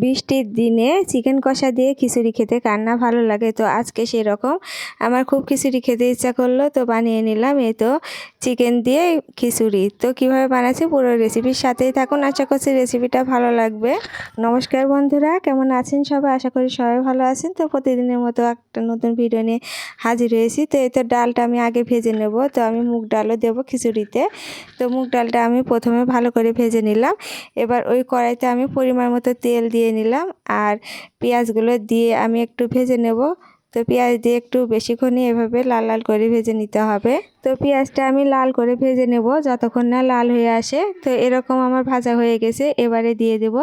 বৃষ্টির দিনে চিকেন কষা দিয়ে খিচুড়ি খেতে কার না ভালো লাগে। তো আজকে সেরকম আমার খুব খিচুড়ি খেতে ইচ্ছা করলো, তো বানিয়ে নিলাম। এই তো চিকেন দিয়ে খিচুড়ি। তো কিভাবে বানাচ্ছি পুরো রেসিপির সাথেই থাকুন, আশা করছি রেসিপিটা ভালো লাগবে। নমস্কার বন্ধুরা, কেমন আছেন সবাই? আশা করি সবাই ভালো আছেন। তো প্রতিদিনের মতো একটা নতুন ভিডিও নিয়ে হাজির হয়েছি। তো এই তো ডালটা আমি আগে ভেজে নেব। তো আমি মুগ ডালও দেবো খিচুড়িতে। তো মুগ ডালটা আমি প্রথমে ভালো করে ভেজে নিলাম। এবার ওই কড়াইতে আমি পরিমাণ মতো তেল দিয়ে নিলাম, আর পেঁয়াজগুলো দিয়ে আমি একটু ভেজে নেব। তো পেঁয়াজ দিয়ে একটু বেশিক্ষণই এভাবে লাল লাল করে ভেজে নিতে হবে। তো পেঁয়াজটা আমি লাল করে ভেজে নেব যতক্ষণ না লাল হয়ে আসে। তো এরকম আমার ভাজা হয়ে গেছে। এবারে দিয়ে দেব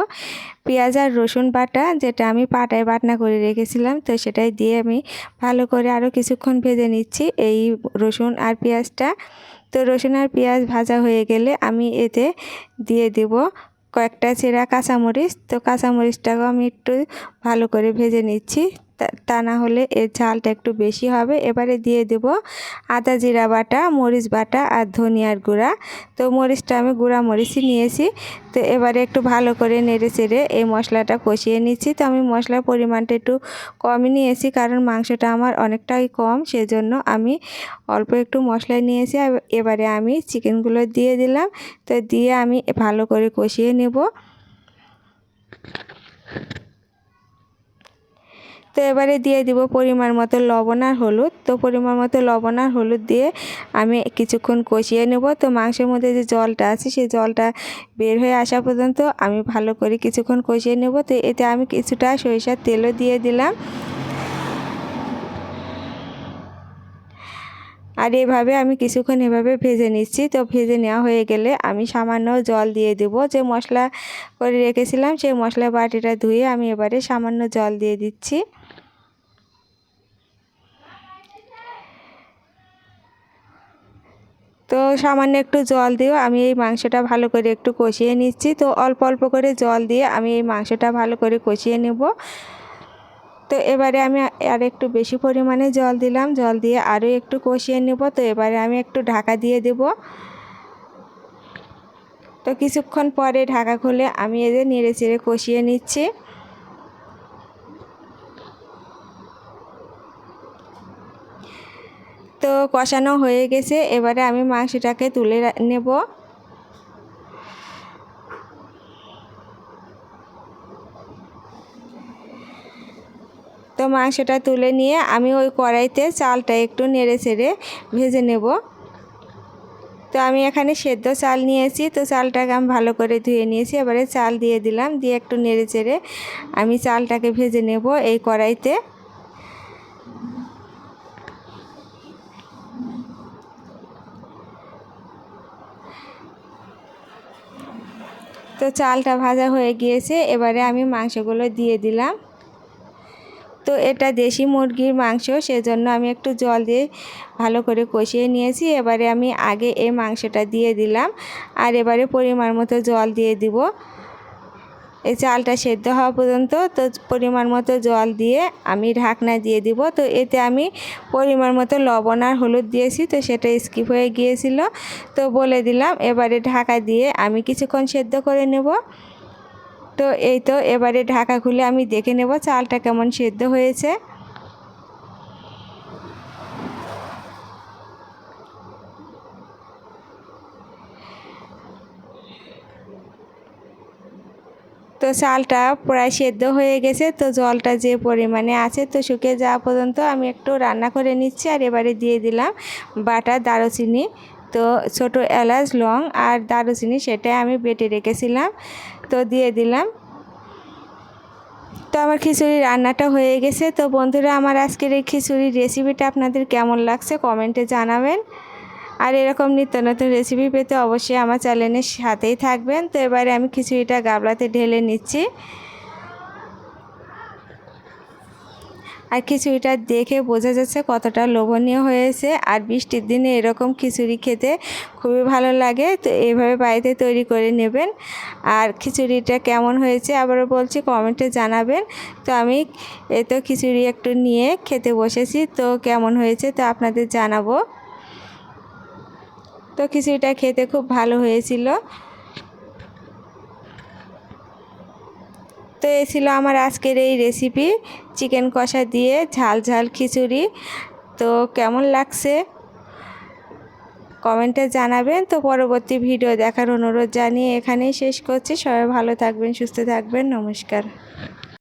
পেঁয়াজ আর রসুন বাটা, যেটা আমি পাটায় বাটনা করে রেখেছিলাম। তো সেটাই দিয়ে আমি ভালো করে আরও কিছুক্ষণ ভেজে নিচ্ছি এই রসুন আর পেঁয়াজটা। তো রসুন আর পেঁয়াজ ভাজা হয়ে গেলে আমি এতে দিয়ে দেব কয়েকটা চেরা কাঁচামরিচ। তো কাঁচামরিচটাকেও আমি একটু ভালো করে ভেজে নিচ্ছি, তা না হলে এর ঝালটা একটু বেশি হবে। এবারে দিয়ে দেব আদা জিরা বাটা, মরিচ বাটা আর ধনিয়ার গুঁড়া। তো মরিচটা আমি গুঁড়া মরিচই নিয়েছি। তো এবারে একটু ভালো করে নেড়ে চেড়ে এই মশলাটা কষিয়ে নিচ্ছি। তো আমি মশলার পরিমাণটা একটু কমই নিয়েছি, কারণ মাংসটা আমার অনেকটাই কম, সেজন্য আমি অল্প একটু মশলা নিয়েছি। এবারে আমি চিকেনগুলো দিয়ে দিলাম। তো দিয়ে আমি ভালো করে কষিয়ে নেব। তো এবারে দিয়ে দিব পরিমাণ মতো লবণ আর হলুদ। তো পরিমাণ মতো লবণ আর হলুদ দিয়ে আমি কিছুক্ষণ কষিয়ে নেব। তো মাংসের মধ্যে যে জলটা আছে সেই জলটা বের হয়ে আসা পর্যন্ত আমি ভালো করে কিছুক্ষণ কষিয়ে নেব। তো এতে আমি কিছুটা সরিষার তেলও দিয়ে দিলাম। আর এভাবে আমি কিছুক্ষণ এভাবে ভেজে নিচ্ছি। তো ভেজে নেওয়া হয়ে গেলে আমি সামান্য জল দিয়ে দেব। যে মশলা করে রেখেছিলাম সেই মশলা বাটিটা ধুয়ে আমি এবারে সামান্য জল দিয়ে দিচ্ছি। তো সামান্য একটু জল দিয়েও আমি এই মাংসটা ভালো করে একটু কষিয়ে নিচ্ছি। তো অল্প অল্প করে জল দিয়ে আমি এই মাংসটা ভালো করে কষিয়ে নেব। তো এবারে আমি আর একটু বেশি পরিমাণে জল দিলাম, জল দিয়ে আরও একটু কষিয়ে নেব। তো এবারে আমি একটু ঢাকা দিয়ে দেব। তো কিছুক্ষণ পরে ঢাকা খুলে আমি এদের নেড়ে চেড়ে কষিয়ে নিচ্ছি। তো কষানো হয়ে গেছে। এবারে আমি মাংসটাকে তুলে নেব। তো মাংসটা তুলে নিয়ে আমি ওই কড়াইতে চালটা একটু নেড়ে চেড়ে ভেজে নেব। তো আমি এখানে সেদ্ধ চাল নিয়েছি। তো চালটাকে আমি ভালো করে ধুয়ে নিয়েছি। এবারে চাল দিয়ে দিলাম, দিয়ে একটু নেড়ে চেড়ে আমি চালটাকে ভেজে নেব এই কড়াইতে। তো চালটা ভাজা হয়ে গিয়েছে। এবারে আমি মাংসগুলো দিয়ে দিলাম। তো এটা দেশি মুরগির মাংস, সেজন্য আমি একটু জল দিয়ে ভালো করে কষিয়ে নিয়েছি। এবারে আমি আগে এই মাংসটা দিয়ে দিলাম, আর এবারে পরিমাণ মতো জল দিয়ে দিব এই চালটা সেদ্ধ হওয়া পর্যন্ত। তো পরিমাণ মতো জল দিয়ে আমি ঢাকনা দিয়ে দিব। তো এতে আমি পরিমাণ মতো লবণ আর হলুদ দিয়েছি, তো সেটা স্কিপ হয়ে গিয়েছিল, তো বলে দিলাম। এবারে ঢাকা দিয়ে আমি কিছুক্ষণ সেদ্ধ করে নেব। তো এই তো এবারে ঢাকা খুলে আমি দেখে নেব চালটা কেমন সেদ্ধ হয়েছে। তো চালটা প্রায় সেদ্ধ হয়ে গেছে। তো জলটা যে পরিমাণে আছে তো শুকিয়ে যাওয়া পর্যন্ত আমি একটু রান্না করে নিচ্ছি। আর এবারে দিয়ে দিলাম বাটা দারুচিনি। তো ছোট এলাচ, লং আর দারুচিনি সেটাই আমি বেটে রেখেছিলাম, তো দিয়ে দিলাম। তো আমার খিচুড়ি রান্নাটা হয়ে গেছে। তো বন্ধুরা, আমার আজকের এই খিচুড়ির রেসিপিটা আপনাদের কেমন লাগছে কমেন্টে জানাবেন। আর এরকম নিত্য নতুন রেসিপি পেতে অবশ্যই আমার চ্যানেলের সাথেই থাকবেন। তো এবারে আমি খিচুড়িটা গামলাতে ঢেলে নিচ্ছি। আর খিচুড়িটা দেখে বোঝা যাচ্ছে কতটা লোভনীয় হয়েছে। আর বৃষ্টির দিনে এরকম খিচুড়ি খেতে খুবই ভালো লাগে। তো এইভাবে বাড়িতে তৈরি করে নেবেন। আর খিচুড়িটা কেমন হয়েছে আবারও বলছি কমেন্টে জানাবেন। তো আমি এই তো খিচুড়ি একটু নিয়ে খেতে বসেছি। তো কেমন হয়েছে তো আপনাদের জানাবো। তো খিচুড়িটা খেতে খুব ভালো হয়েছিল। তো এই ছিল আমার আজকের এই রেসিপি, চিকেন কষা দিয়ে ঝাল ঝাল খিচুড়ি। তো কেমন লাগছে কমেন্টে জানাবেন। তো পরবর্তী ভিডিও দেখার অনুরোধ জানিয়ে এখানেই শেষ করছি। সবাই ভালো থাকবেন, সুস্থ থাকবেন, নমস্কার।